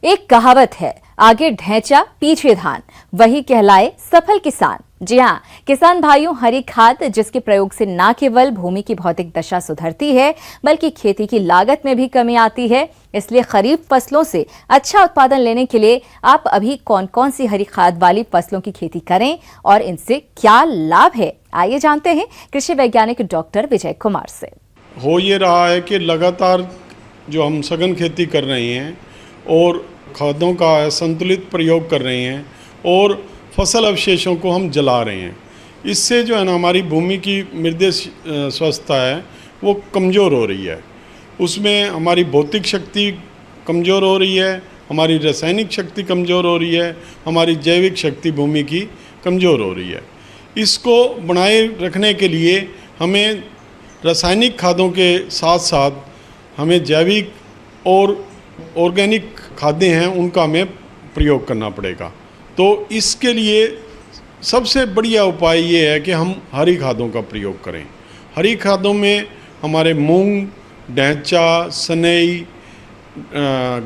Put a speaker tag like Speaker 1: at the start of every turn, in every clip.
Speaker 1: एक कहावत है, आगे ढैंचा पीछे धान, वही कहलाए सफल किसान। जी हाँ, किसान भाइयों, हरी खाद जिसके प्रयोग से न केवल भूमि की भौतिक दशा सुधरती है बल्कि खेती की लागत में भी कमी आती है। इसलिए खरीफ फसलों से अच्छा उत्पादन लेने के लिए आप अभी कौन कौन सी हरी खाद वाली फसलों की खेती करें और इनसे क्या लाभ है, आइए जानते हैं कृषि वैज्ञानिक डॉक्टर विजय कुमार से।
Speaker 2: हो ये रहा है कि लगातार जो हम सघन खेती कर रहे हैं और खादों का संतुलित प्रयोग कर रहे हैं और फसल अवशेषों को हम जला रहे हैं, इससे जो है ना हमारी भूमि की मृदा स्वास्थ्य है वो कमज़ोर हो रही है। उसमें हमारी भौतिक शक्ति कमज़ोर हो रही है, हमारी रासायनिक शक्ति कमज़ोर हो रही है, हमारी जैविक शक्ति भूमि की कमज़ोर हो रही है। इसको बनाए रखने के लिए हमें रासायनिक खादों के साथ साथ हमें जैविक और ऑर्गेनिक खादें हैं उनका हमें प्रयोग करना पड़ेगा। तो इसके लिए सबसे बढ़िया उपाय ये है कि हम हरी खादों का प्रयोग करें। हरी खादों में हमारे मूंग, ढैंचा, सनई,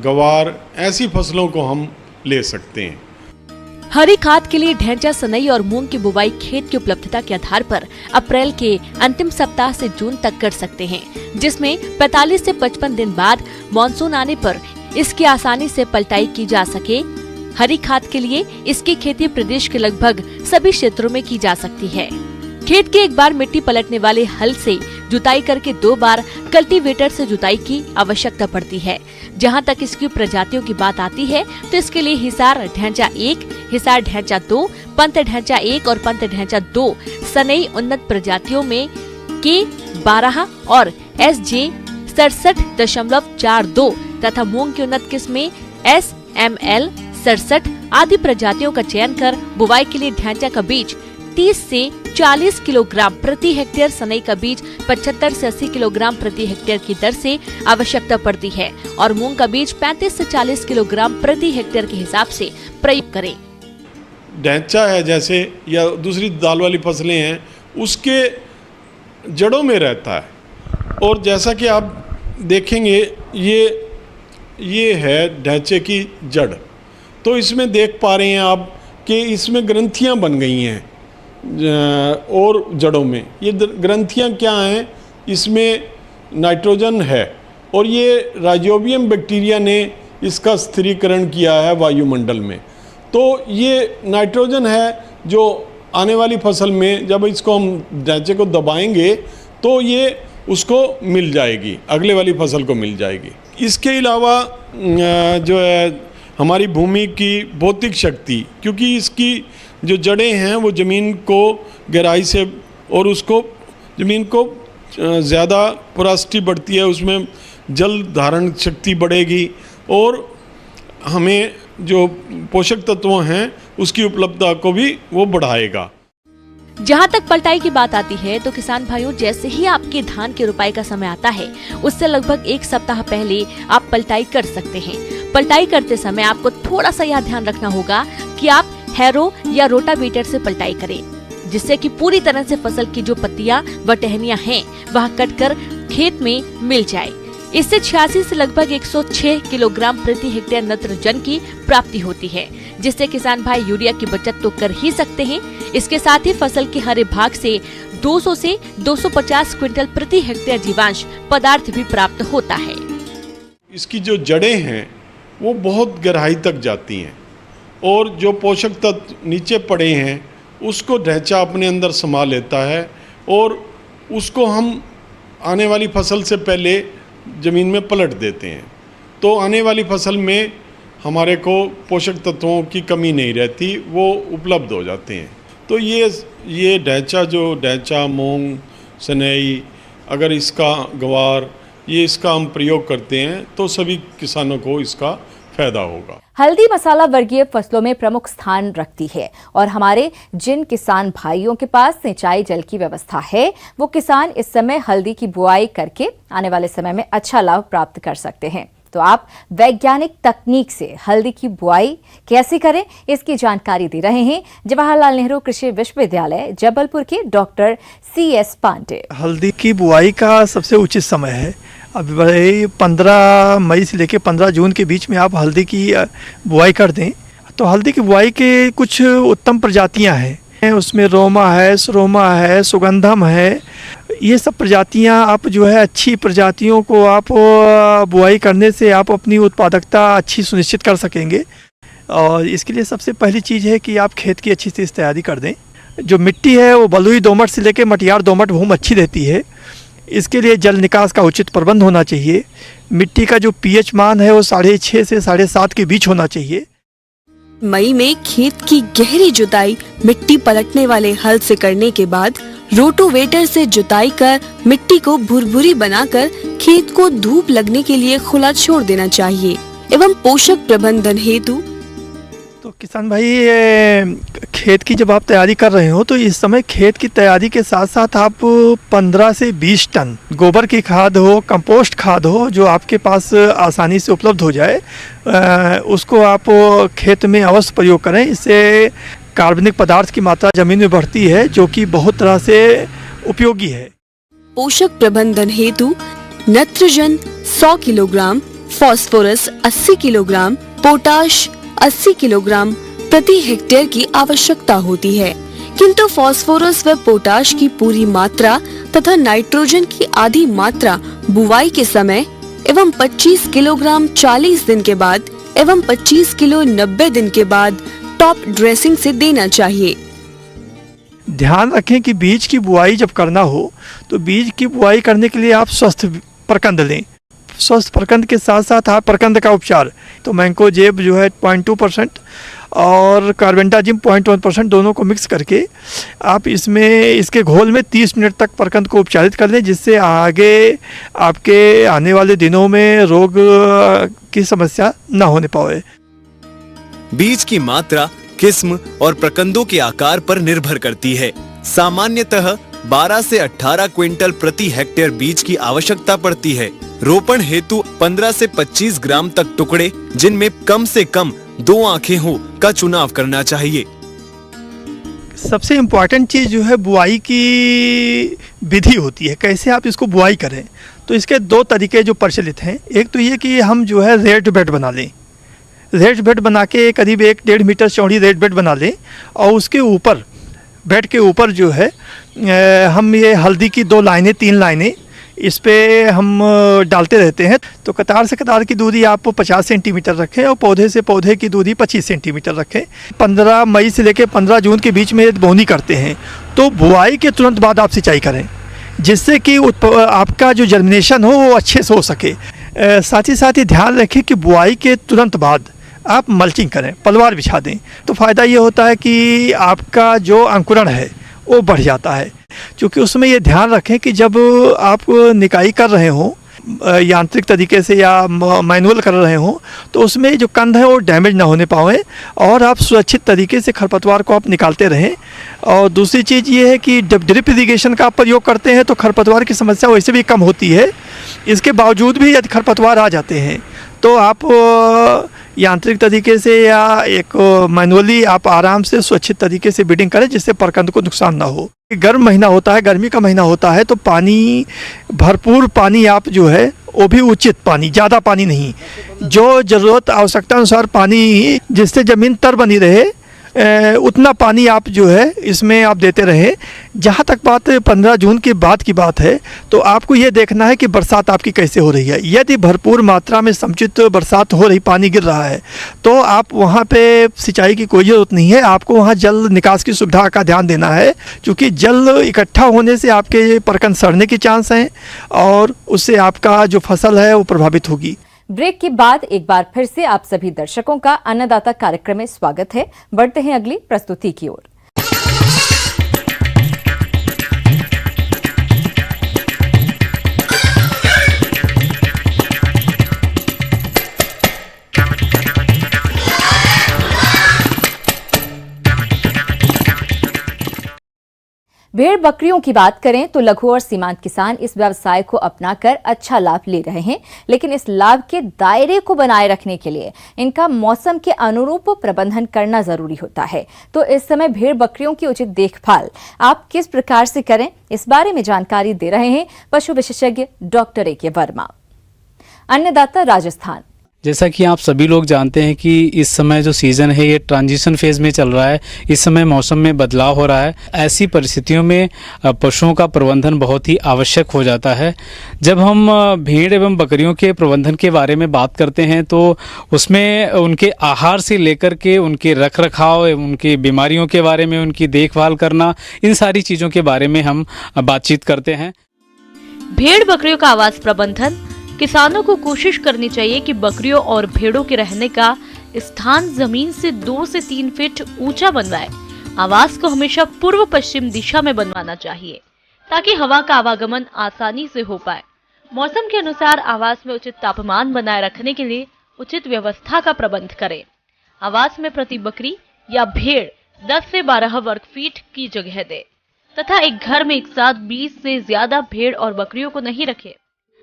Speaker 2: गवार ऐसी फसलों को हम ले सकते हैं।
Speaker 3: हरी खाद के लिए ढैंचा, सनई और मूंग की बुवाई खेत की उपलब्धता के आधार पर अप्रैल के अंतिम सप्ताह से जून तक कर सकते हैं, जिसमें 45 से 55 दिन बाद मानसून आने पर इसकी आसानी से पलटाई की जा सके। हरी खाद के लिए इसकी खेती प्रदेश के लगभग सभी क्षेत्रों में की जा सकती है। खेत के एक बार मिट्टी पलटने वाले हल से जुताई करके 2 बार कल्टीवेटर से जुताई की आवश्यकता पड़ती है। जहां तक इसकी प्रजातियों की बात आती है तो इसके लिए हिसार ढैंचा 1, हिसार ढैंचा 2, पंत ढैंचा 1 और पंत ढैंचा 2 सनई उन्नत प्रजातियों में K12 और SJ 67.42 तथा मूंग की उन्नत किस्में SML 67 आदि प्रजातियों का चयन कर बुवाई के लिए ढैंचा का बीज 30 से 40 किलोग्राम प्रति हेक्टेयर, सनई का बीज 75 से 80 किलोग्राम प्रति हेक्टेयर की दर से आवश्यकता पड़ती है और मूंग का बीज 35 से 40 किलोग्राम प्रति हेक्टेयर के हिसाब से प्रयोग करें।
Speaker 2: ढैंचा है जैसे या दूसरी दाल वाली फसलें हैं, उसके जड़ों में रहता है और जैसा कि आप देखेंगे ये है ढैंचे की जड़। तो इसमें देख पा रहे हैं आप कि इसमें ग्रंथियां बन गई हैं और जड़ों में। ये ग्रंथियां क्या हैं? इसमें नाइट्रोजन है और ये राइजोबियम बैक्टीरिया ने इसका स्थिरीकरण किया है वायुमंडल में। तो ये नाइट्रोजन है जो आने वाली फसल में जब इसको हम ढैंचे को दबाएंगे तो ये उसको मिल जाएगी, अगले वाली फसल को मिल जाएगी। इसके अलावा जो है हमारी भूमि की भौतिक शक्ति, क्योंकि इसकी जो जड़ें हैं वो ज़मीन को गहराई से और उसको ज़मीन को ज़्यादा पोरोसिटी बढ़ती है, उसमें जल धारण शक्ति बढ़ेगी और हमें जो पोषक तत्व हैं उसकी उपलब्धता को भी वो बढ़ाएगा।
Speaker 3: जहाँ तक पलटाई की बात आती है तो किसान भाइयों, जैसे ही आपके धान की रुपाई का समय आता है उससे लगभग 1 सप्ताह पहले आप पलटाई कर सकते हैं। पलटाई करते समय आपको थोड़ा सा यह ध्यान रखना होगा कि आप हैरो या रोटावेटर से पलटाई करें, जिससे कि पूरी तरह से फसल की जो पत्तियां व टहनियां हैं वह कटकर खेत में मिल जाए। इससे 86 से लगभग 106 किलोग्राम प्रति हेक्टेयर नत्रजन की प्राप्ति होती है, जिससे किसान भाई यूरिया की बचत तो कर ही सकते हैं। इसके साथ ही फसल के हरे भाग से 200 से 250 क्विंटल प्रति हेक्टेयर जीवांश पदार्थ भी प्राप्त होता है।
Speaker 2: इसकी जो जड़ें हैं वो बहुत गहराई तक जाती हैं और जो पोषक तत्व नीचे पड़े हैं उसको ढैंचा अपने अंदर समा लेता है और उसको हम आने वाली फसल से पहले ज़मीन में पलट देते हैं। तो आने वाली फसल में हमारे को पोषक तत्वों की कमी नहीं रहती, वो उपलब्ध हो जाते हैं। तो ये ढैंचा, मूंग, सनई, अगर इसका गवार, ये इसका हम प्रयोग करते हैं तो सभी किसानों को इसका फायदा होगा।
Speaker 1: हल्दी मसाला वर्गीय फसलों में प्रमुख स्थान रखती है और हमारे जिन किसान भाइयों के पास सिंचाई जल की व्यवस्था है वो किसान इस समय हल्दी की बुआई करके आने वाले समय में अच्छा लाभ प्राप्त कर सकते हैं। तो आप वैज्ञानिक तकनीक से हल्दी की बुआई कैसे करें, इसकी जानकारी दे रहे हैं जवाहरलाल नेहरू कृषि विश्वविद्यालय जबलपुर के डॉक्टर CS पांडे।
Speaker 4: हल्दी की बुआई का सबसे उचित समय है अब भाई 15 मई से लेकर 15 जून के बीच में आप हल्दी की बुआई कर दें। तो हल्दी की बुआई के कुछ उत्तम प्रजातियां हैं, उसमें रोमा है, सरोमा है, सुगंधम है। ये सब प्रजातियां आप जो है अच्छी प्रजातियों को आप बुआई करने से आप अपनी उत्पादकता अच्छी सुनिश्चित कर सकेंगे। और इसके लिए सबसे पहली चीज़ है कि आप खेत की अच्छी से तैयारी कर दें। जो मिट्टी है वो बलुई दोमट से लेकर मटियार दोमट भूमि अच्छी रहती है। इसके लिए जल निकास का उचित प्रबंध होना चाहिए। मिट्टी का जो पीएच मान है वो 6.5 से 7.5 के बीच होना चाहिए।
Speaker 5: मई में खेत की गहरी जुताई मिट्टी पलटने वाले हल से करने के बाद रोटोवेटर से जुताई कर मिट्टी को भुरभुरी बनाकर खेत को धूप लगने के लिए खुला छोड़ देना चाहिए। एवं पोषक प्रबंधन हेतु
Speaker 4: तो किसान भाई खेत की जब आप तैयारी कर रहे हो तो इस समय खेत की तैयारी के साथ साथ आप 15 से 20 टन गोबर की खाद हो, कंपोस्ट खाद हो, जो आपके पास आसानी से उपलब्ध हो जाए, उसको आप खेत में अवश्य प्रयोग करें। इससे कार्बनिक पदार्थ की मात्रा जमीन में बढ़ती है, जो कि बहुत तरह से उपयोगी है।
Speaker 5: पोषक प्रबंधन हेतु nitrogen 100 kilogram, phosphorus 80 kilogram, potash 80 kilogram प्रति हेक्टेयर की आवश्यकता होती है। किंतु फास्फोरस व पोटाश की पूरी मात्रा तथा नाइट्रोजन की आधी मात्रा बुवाई के समय एवं 25 किलोग्राम 40 दिन के बाद एवं 25 किलो 90 दिन के बाद टॉप ड्रेसिंग से देना चाहिए।
Speaker 4: ध्यान रखें कि बीज की बुआई जब करना हो तो बीज की बुआई करने के लिए आप स्वस्थ प्रकंद लें। स्वस्थ प्रकंद के साथ साथ आप प्रकंद का उपचार, तो मैंकोजेब जो है 0.2% और कार्बेंडाजिम 0.1% दोनों को मिक्स करके आप इसके घोल में 30 मिनट तक प्रकंद को उपचारित कर लें, जिससे आगे आपके आने वाले दिनों में रोग की समस्या न होने पाए।
Speaker 6: बीज की मात्रा, किस्म और प्रकंदों के आकार पर निर्भर करती है। सामान्यतः 12 से 18 क्विंटल प्रति हेक्टेयर बीज की आवश्यकता पड़ती है। रोपण हेतु 15 से 25 ग्राम तक टुकड़े, जिनमें कम से कम 2 आंखें हो, का चुनाव करना चाहिए।
Speaker 4: सबसे इम्पॉर्टेंट चीज़ जो है बुआई की विधि होती है, कैसे आप इसको बुआई करें। तो इसके 2 तरीके जो प्रचलित हैं। एक तो ये कि हम जो है रेड बेड बना लें। रेड बेड बना के करीब 1-1.5 मीटर चौड़ी रेड बेड बना लें और उसके ऊपर, बेड के ऊपर जो है हम ये हल्दी की 2 लाइनें 3 लाइनें इस पे हम डालते रहते हैं। तो कतार से कतार की दूरी आप 50 सेंटीमीटर रखें और पौधे से पौधे की दूरी 25 सेंटीमीटर रखें। 15 मई से लेकर 15 जून के बीच में बोनी करते हैं, तो बुआई के तुरंत बाद आप सिंचाई करें, जिससे कि आपका जो जर्मिनेशन हो वो अच्छे से हो सके। साथ ही ध्यान रखें कि बुआई के तुरंत बाद आप मल्चिंग करें, पलवार बिछा दें। तो फ़ायदा ये होता है कि आपका जो अंकुरण है वो बढ़ जाता है। क्योंकि उसमें ये ध्यान रखें कि जब आप निकाई कर रहे हों यांत्रिक तरीके से या मैनुअल कर रहे हों, तो उसमें जो कंद है वो डैमेज ना होने पाए और आप सुरक्षित तरीके से खरपतवार को आप निकालते रहें। और दूसरी चीज़ ये है कि जब ड्रिप इरिगेशन का आप प्रयोग करते हैं तो खरपतवार की समस्या वैसे भी कम होती है। इसके बावजूद भी यदि खरपतवार आ जाते हैं तो आप यांत्रिक तरीके से या एक मैनुअली आप आराम से सुरक्षित तरीके से बीडिंग करें, जिससे प्रकंद को नुकसान ना हो। गर्म महीना होता है, गर्मी का महीना होता है, तो पानी, भरपूर पानी आप जो है वो भी उचित पानी, ज़्यादा पानी नहीं, जो ज़रूरत आवश्यकता अनुसार पानी, जिससे ज़मीन तर बनी रहे उतना पानी आप जो है इसमें आप देते रहें। जहाँ तक बात 15 जून के बाद की बात है, तो आपको ये देखना है कि बरसात आपकी कैसे हो रही है। यदि भरपूर मात्रा में समुचित बरसात हो रही, पानी गिर रहा है, तो आप वहाँ पे सिंचाई की कोई ज़रूरत नहीं है। आपको वहाँ जल निकास की सुविधा का ध्यान देना है, क्योंकि जल इकट्ठा होने से आपके प्रकंद सड़ने के चांस हैं और उससे आपका जो फसल है वो प्रभावित होगी।
Speaker 1: ब्रेक के बाद एक बार फिर से आप सभी दर्शकों का अन्नदाता कार्यक्रम में स्वागत है। बढ़ते हैं अगली प्रस्तुति की ओर। भेड़ बकरियों की बात करें तो लघु और सीमांत किसान इस व्यवसाय को अपनाकर अच्छा लाभ ले रहे हैं, लेकिन इस लाभ के दायरे को बनाए रखने के लिए इनका मौसम के अनुरूप प्रबंधन करना जरूरी होता है। तो इस समय भेड़ बकरियों की उचित देखभाल आप किस प्रकार से करें, इस बारे में जानकारी दे रहे हैं पशु विशेषज्ञ डॉक्टर ए के वर्मा। अन्नदाता राजस्थान।
Speaker 7: जैसा कि आप सभी लोग जानते हैं कि इस समय जो सीज़न है ये ट्रांजिशन फेज़ में चल रहा है। इस समय मौसम में बदलाव हो रहा है। ऐसी परिस्थितियों में पशुओं का प्रबंधन बहुत ही आवश्यक हो जाता है। जब हम भेड़ एवं बकरियों के प्रबंधन के बारे में बात करते हैं तो उसमें उनके आहार से लेकर के उनके रख रखाव, उनकी बीमारियों के बारे में, उनकी देखभाल करना, इन सारी चीज़ों के बारे में हम बातचीत करते हैं।
Speaker 3: भेड़ बकरियों का आवास प्रबंधन। किसानों को कोशिश करनी चाहिए कि बकरियों और भेड़ों के रहने का स्थान जमीन से 2 से 3 फीट ऊंचा बनवाए। आवास को हमेशा पूर्व पश्चिम दिशा में बनवाना चाहिए ताकि हवा का आवागमन आसानी से हो पाए। मौसम के अनुसार आवास में उचित तापमान बनाए रखने के लिए उचित व्यवस्था का प्रबंध करें। आवास में प्रति बकरी या भेड़ 10 से 12 वर्ग फीट की जगह दे तथा एक घर में एक साथ 20 से ज्यादा भेड़ और बकरियों को नहीं रखे।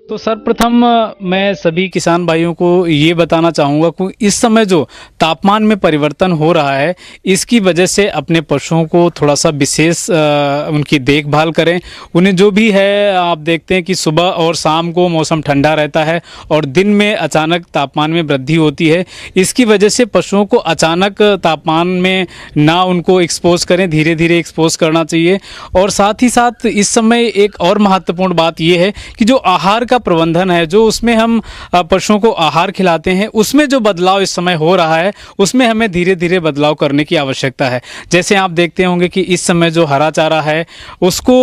Speaker 7: तो सर्वप्रथम मैं सभी किसान भाइयों को ये बताना चाहूँगा कि इस समय जो तापमान में परिवर्तन हो रहा है इसकी वजह से अपने पशुओं को थोड़ा सा विशेष उनकी देखभाल करें। उन्हें जो भी है, आप देखते हैं कि सुबह और शाम को मौसम ठंडा रहता है और दिन में अचानक तापमान में वृद्धि होती है। इसकी वजह से पशुओं को अचानक तापमान में ना उनको एक्सपोज करें, धीरे धीरे एक्सपोज करना चाहिए। और साथ ही साथ इस समय एक और महत्वपूर्ण बात यह है कि जो आहार का प्रबंधन है, जो उसमें हम पशुओं को आहार खिलाते हैं, उसमें जो बदलाव इस समय हो रहा है उसमें हमें धीरे धीरे बदलाव करने की आवश्यकता है। जैसे आप देखते होंगे कि इस समय जो हरा चारा है उसको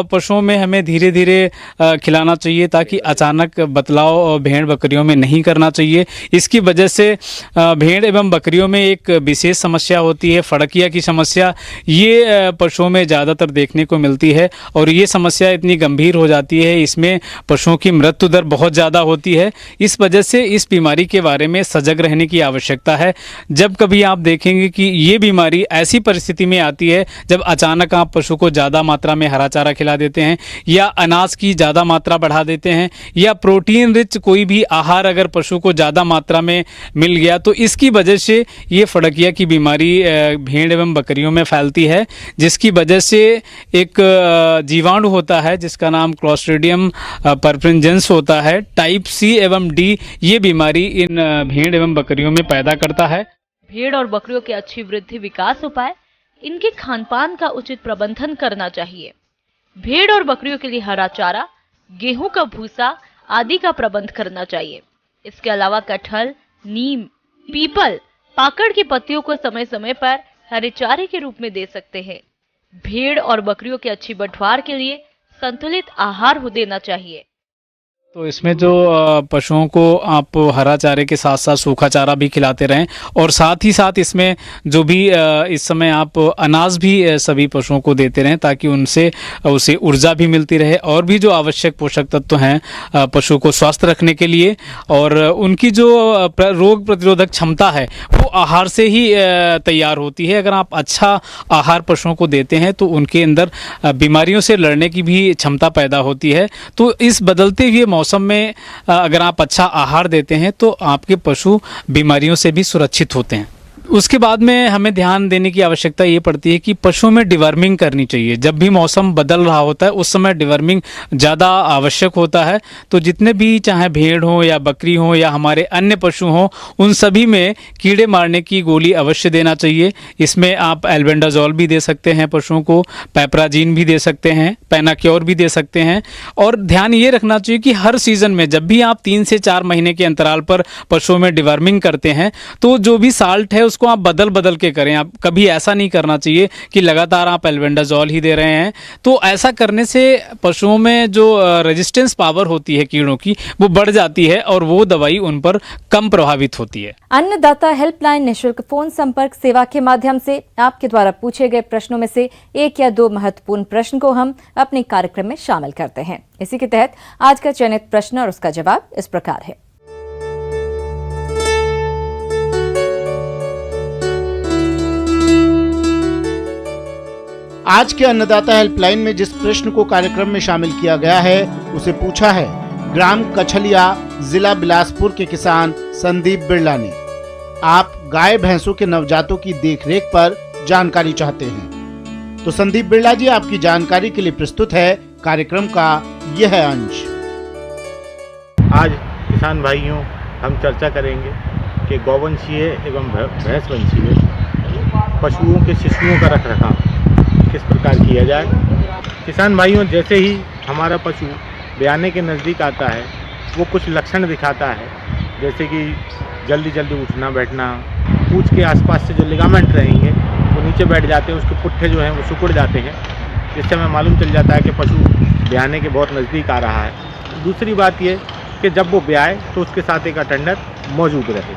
Speaker 7: पशुओं में हमें धीरे धीरे खिलाना चाहिए ताकि अचानक बदलाव भेड़ बकरियों में नहीं करना चाहिए। इसकी वजह से भेड़ एवं बकरियों में एक विशेष समस्या होती है, फड़किया की समस्या। ये पशुओं में ज़्यादातर देखने को मिलती है और ये समस्या इतनी गंभीर हो जाती है, इसमें पशुओं की मृत्यु दर बहुत ज़्यादा होती है। इस वजह से इस बीमारी के बारे में सजग रहने की आवश्यकता है। जब कभी आप देखेंगे कि ये बीमारी ऐसी परिस्थिति में आती है जब अचानक आप पशु को ज़्यादा मात्रा में हरा चारा खिला देते हैं या अनाज की ज़्यादा मात्रा बढ़ा देते हैं या प्रोटीन रिच कोई भी आहार अगर पशु को ज़्यादा मात्रा में मिल गया तो इसकी वजह से ये फड़किया की बीमारी भेड़ एवं बकरियों में फैलती है, जिसकी वजह से एक जीवाणु होता है जिसका नाम क्लोस्ट्रीडियम परफ्रिंजेंस होता है, टाइप सी एवं डी, ये बीमारी इन भेड़ एवं बकरियों में पैदा करता है।
Speaker 3: भेड़ और बकरियों की अच्छी वृद्धि विकास हो पाए, इनके खानपान का उचित प्रबंधन करना चाहिए। भेड़ और बकरियों के लिए हरा चारा, गेहूं का भूसा आदि का प्रबंध करना चाहिए। इसके अलावा कटहल, नीम, पीपल, पाकड़ की पत्तियों को समय समय पर हरे चारे के रूप में दे सकते हैं। भेड़ और बकरियों की अच्छी बढ़वार के लिए संतुलित आहार देना चाहिए।
Speaker 7: तो इसमें जो पशुओं को आप हरा चारे के साथ साथ सूखा चारा भी खिलाते रहें और साथ ही साथ इसमें जो भी इस समय आप अनाज भी सभी पशुओं को देते रहें ताकि उसे ऊर्जा भी मिलती रहे और भी जो आवश्यक पोषक तत्व हैं पशु को स्वस्थ रखने के लिए और उनकी जो रोग प्रतिरोधक क्षमता है वो आहार से ही तैयार होती है। अगर आप अच्छा आहार पशुओं को देते हैं तो उनके अंदर बीमारियों से लड़ने की भी क्षमता पैदा होती है। तो इस बदलते हुए मौसम में अगर आप अच्छा आहार देते हैं तो आपके पशु बीमारियों से भी सुरक्षित होते हैं। उसके बाद में हमें ध्यान देने की आवश्यकता ये पड़ती है कि पशुओं में डिवर्मिंग करनी चाहिए। जब भी मौसम बदल रहा होता है उस समय डिवर्मिंग ज़्यादा आवश्यक होता है। तो जितने भी चाहे भेड़ हो या बकरी हो या हमारे अन्य पशु हों उन सभी में कीड़े मारने की गोली अवश्य देना चाहिए। इसमें आप एल्बेंडाजोल भी दे सकते हैं पशुओं को, पैपराजीन भी दे सकते हैं, पेनाक्योर भी दे सकते हैं। और ध्यान ये रखना चाहिए कि हर सीज़न में जब भी आप 3 से 4 महीने के अंतराल पर पशुओं में डिवर्मिंग करते हैं तो जो भी साल्ट है उसको आप बदल के करें। आप कभी ऐसा नहीं करना चाहिए कि लगातार आप एल्बेंडाजोल ही दे रहे हैं। तो ऐसा करने से पशुओं में जो रेजिस्टेंस पावर होती है कीड़ों की वो बढ़ जाती है और वो दवाई उन पर कम प्रभावित होती है।
Speaker 1: अन्नदाता हेल्पलाइन निःशुल्क फोन संपर्क सेवा के माध्यम से आपके द्वारा पूछे गए प्रश्नों में से 1 या 2 महत्वपूर्ण प्रश्न को हम अपने कार्यक्रम में शामिल करते हैं। इसी के तहत आज का चयनित प्रश्न और उसका जवाब इस प्रकार है।
Speaker 8: आज के अन्नदाता हेल्पलाइन में जिस प्रश्न को कार्यक्रम में शामिल किया गया है उसे पूछा है ग्राम कछलिया, जिला बिलासपुर के किसान संदीप बिरला ने। आप गाय भैंसों के नवजातों की देखरेख पर जानकारी चाहते हैं तो संदीप बिरला जी आपकी जानकारी के लिए प्रस्तुत है कार्यक्रम का यह अंश।
Speaker 9: आज किसान भाइयों हम चर्चा करेंगे कि गौवंशीय एवं भैंस वंशीय पशुओं के शिशुओं का रखरखाव किस प्रकार किया जाए। किसान भाइयों, जैसे ही हमारा पशु ब्याने के नज़दीक आता है वो कुछ लक्षण दिखाता है, जैसे कि जल्दी जल्दी उठना बैठना, पूंछ के आसपास से जो लिगामेंट रहेंगे वो नीचे बैठ जाते हैं, उसके पुट्ठे जो हैं वो सिकुड़ जाते हैं, जिससे हमें मालूम चल जाता है कि पशु ब्याने के बहुत नज़दीक आ रहा है। दूसरी बात ये कि जब वो ब्याए तो उसके साथ एक अटेंडर मौजूद रहे।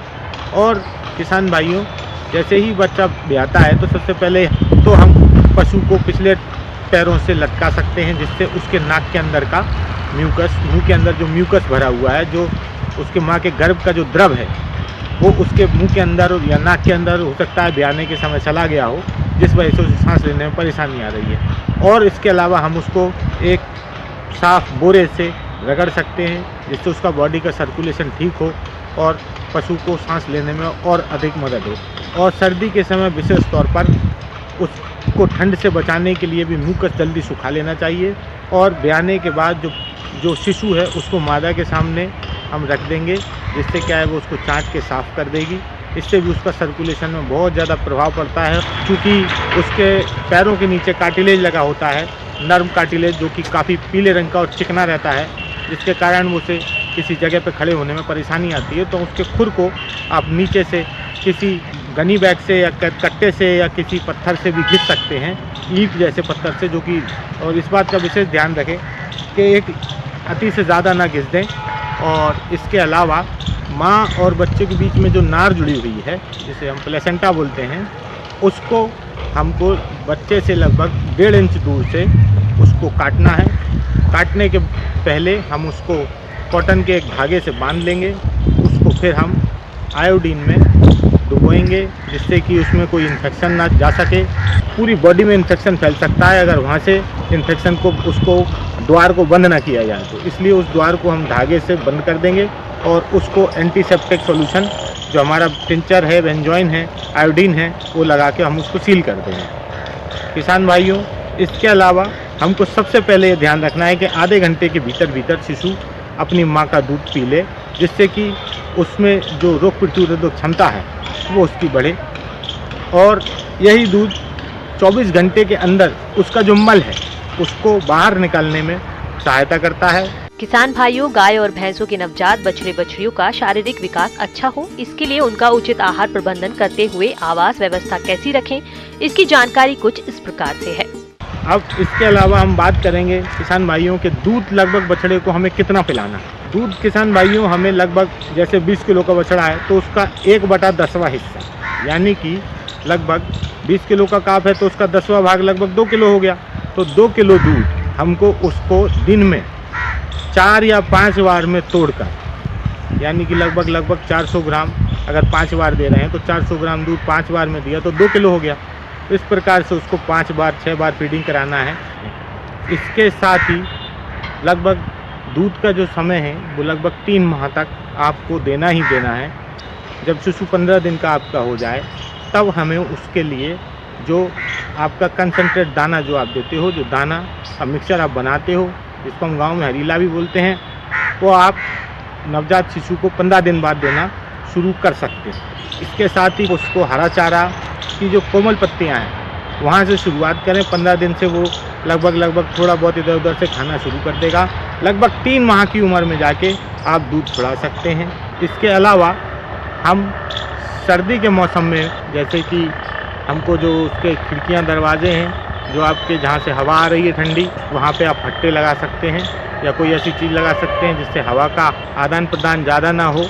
Speaker 9: और किसान भाइयों, जैसे ही बच्चा ब्याता है तो सबसे पहले तो हम पशु को पिछले पैरों से लटका सकते हैं, जिससे उसके नाक के अंदर का म्यूकस, मुंह के अंदर जो म्यूकस भरा हुआ है, जो उसके माँ के गर्भ का जो द्रव है वो उसके मुंह के अंदर या नाक के अंदर हो सकता है ब्याने के समय चला गया हो, जिस वजह से उसे सांस लेने में परेशानी आ रही है। और इसके अलावा हम उसको एक साफ बोरे से रगड़ सकते हैं, जिससे उसका बॉडी का सर्कुलेशन ठीक हो और पशु को सांस लेने में और अधिक मदद हो। और सर्दी के समय विशेष तौर पर उसको ठंड से बचाने के लिए भी म्यूकस जल्दी सुखा लेना चाहिए। और ब्याने के बाद जो शिशु है उसको मादा के सामने हम रख देंगे, जिससे क्या है वो उसको चाट के साफ़ कर देगी। इससे भी उसका सर्कुलेशन में बहुत ज़्यादा प्रभाव पड़ता है, क्योंकि उसके पैरों के नीचे कार्टिलेज लगा होता है, नर्म कार्टिलेज, जो कि काफ़ी पीले रंग का और चिकना रहता है, जिसके कारण उसे किसी जगह पर खड़े होने में परेशानी आती है। तो उसके खुर को आप नीचे से किसी गनी बैग से या कट्टे से या किसी पत्थर से भी घिस सकते हैं, ईंट जैसे पत्थर से, जो कि, और इस बात का विशेष ध्यान रखें कि एक अति से ज़्यादा ना घिस दें। और इसके अलावा माँ और बच्चे के बीच में जो नार जुड़ी हुई है, जिसे हम प्लेसेंटा बोलते हैं, उसको हमको बच्चे से लगभग 1.5 इंच दूर से उसको काटना है। काटने के पहले हम उसको कॉटन के एक धागे से बांध लेंगे, उसको फिर हम आयोडीन में डुबोएंगे, जिससे कि उसमें कोई इन्फेक्शन ना जा सके। पूरी बॉडी में इन्फेक्शन फैल सकता है अगर वहाँ से इन्फेक्शन को, उसको द्वार को बंद ना किया जाए तो। इसलिए उस द्वार को हम धागे से बंद कर देंगे और उसको एंटीसेप्टिक सॉल्यूशन, जो हमारा टिंचर है, बेंजोइन है, आयोडीन है, वो लगा के हम उसको सील कर देंगे। किसान भाइयों, इसके अलावा हमको सबसे पहले ये ध्यान रखना है कि आधे घंटे के भीतर शिशु अपनी माँ का दूध पी ले, जिससे कि उसमें जो रोग प्रतिरोधक क्षमता है वो उसकी बढ़े। और यही दूध 24 घंटे के अंदर उसका जो मल है उसको बाहर निकालने में सहायता करता है।
Speaker 3: किसान भाइयों, गाय और भैंसों के नवजात बछड़े बछड़ियों का शारीरिक विकास अच्छा हो, इसके लिए उनका उचित आहार प्रबंधन करते हुए आवास व्यवस्था कैसी रखें, इसकी जानकारी कुछ इस प्रकार से है।
Speaker 9: अब इसके अलावा हम बात करेंगे किसान भाइयों के दूध लगभग बछड़े को हमें कितना पिलाना है। दूध किसान भाइयों हमें लगभग, जैसे 20 किलो का बछड़ा है तो उसका 1/10वां हिस्सा, यानी कि लगभग 20 किलो का काफ है तो उसका 10वां भाग लगभग 2 किलो हो गया। तो 2 किलो दूध हमको उसको दिन में 4 या 5 बार में तोड़कर, यानी कि लगभग 400 ग्राम अगर 5 बार दे रहे हैं तो 400 ग्राम दूध 5 बार में दिया तो 2 किलो हो गया। इस प्रकार से उसको 5 बार 6 बार फीडिंग कराना है। इसके साथ ही लगभग दूध का जो समय है वो लगभग 3 माह तक आपको देना ही देना है। जब शिशु 15 दिन का आपका हो जाए तब हमें उसके लिए जो आपका कंसंट्रेट दाना जो आप देते हो, जो दाना का मिक्सचर आप बनाते हो, जिसको हम गांव में हरीला भी बोलते हैं, वो आप नवजात शिशु को 15 दिन बाद देना शुरू कर सकते हैं। इसके साथ ही उसको हरा चारा की जो कोमल पत्तियां हैं वहाँ से शुरुआत करें। 15 दिन से वो लगभग थोड़ा बहुत इधर उधर से खाना शुरू कर देगा। लगभग 3 माह की उम्र में जाके आप दूध छुड़ा सकते हैं। इसके अलावा हम सर्दी के मौसम में, जैसे कि हमको जो उसके खिड़कियां दरवाजे हैं, जो आपके जहाँ से हवा आ रही है ठंडी, वहाँ पे आप फट्टे लगा सकते हैं या कोई ऐसी चीज़ लगा सकते हैं जिससे हवा का आदान प्रदान ज़्यादा ना हो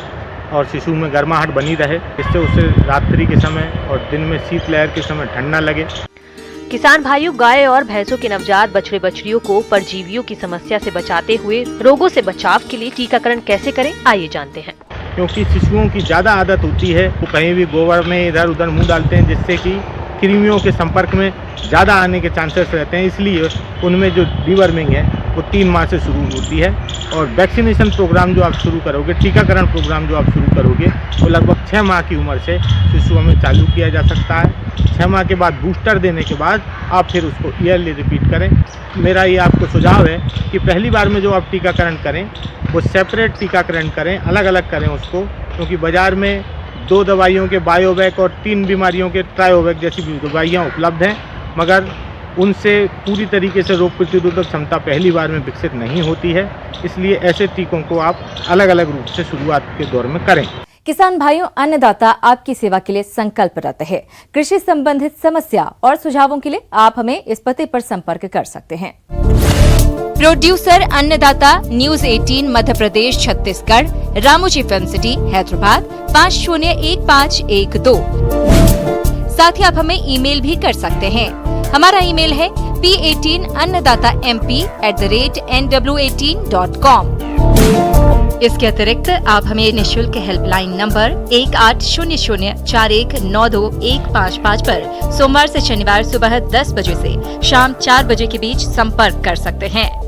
Speaker 9: और शिशु में गर्माहट बनी रहे, इससे उसे रात्रि के समय और दिन में शीतलहर के समय ठंड ना लगे।
Speaker 3: किसान भाइयों, गाय और भैंसों के नवजात बछड़े बछड़ियों को परजीवियों की समस्या से बचाते हुए रोगों से बचाव के लिए टीकाकरण कैसे करें, आइए जानते हैं।
Speaker 9: क्योंकि शिशुओं की ज़्यादा आदत होती है वो कहीं भी गोबर में इधर उधर मुंह डालते हैं, जिससे कि कृमियों के संपर्क में ज़्यादा आने के चांसेस रहते हैं, इसलिए उनमें जो डीवर्मिंग है वो 3 माह से शुरू होती है। और वैक्सीनेशन प्रोग्राम जो आप शुरू करोगे, टीकाकरण प्रोग्राम जो आप शुरू करोगे, वो लगभग 6 माह की उम्र से शिशुओं में चालू किया जा सकता है। 6 माह के बाद बूस्टर देने के बाद आप फिर उसको ईयरली रिपीट करें। मेरा ये आपको सुझाव है कि पहली बार में जो आप टीकाकरण करें वो सेपरेट टीकाकरण करें, अलग अलग करें उसको, क्योंकि बाज़ार में 2 दवाइयों के बायोवैक और 3 बीमारियों के ट्रायोवैक जैसी दवाइयाँ उपलब्ध हैं, मगर उनसे पूरी तरीके से रोग प्रतिरोधक क्षमता पहली बार में विकसित नहीं होती है। इसलिए ऐसे टीकों को आप अलग अलग रूप से शुरुआत के दौर में करें।
Speaker 1: किसान भाइयों, अन्नदाता आपकी सेवा के लिए संकल्परत है। कृषि संबंधित समस्या और सुझावों के लिए आप हमें इस पते पर संपर्क कर सकते हैं। प्रोड्यूसर अन्नदाता, news 18 Madhya Pradesh Chhattisgarh, Ramoji film city Hyderabad 501512। साथ ही आप हमें ईमेल भी कर सकते हैं। हमारा ईमेल है p18annadatamp@nw18.com। इसके अतिरिक्त आप हमें निःशुल्क हेल्पलाइन नंबर 180041921555 पर सोमवार से शनिवार सुबह 10 बजे से शाम 4 बजे के बीच संपर्क कर सकते हैं।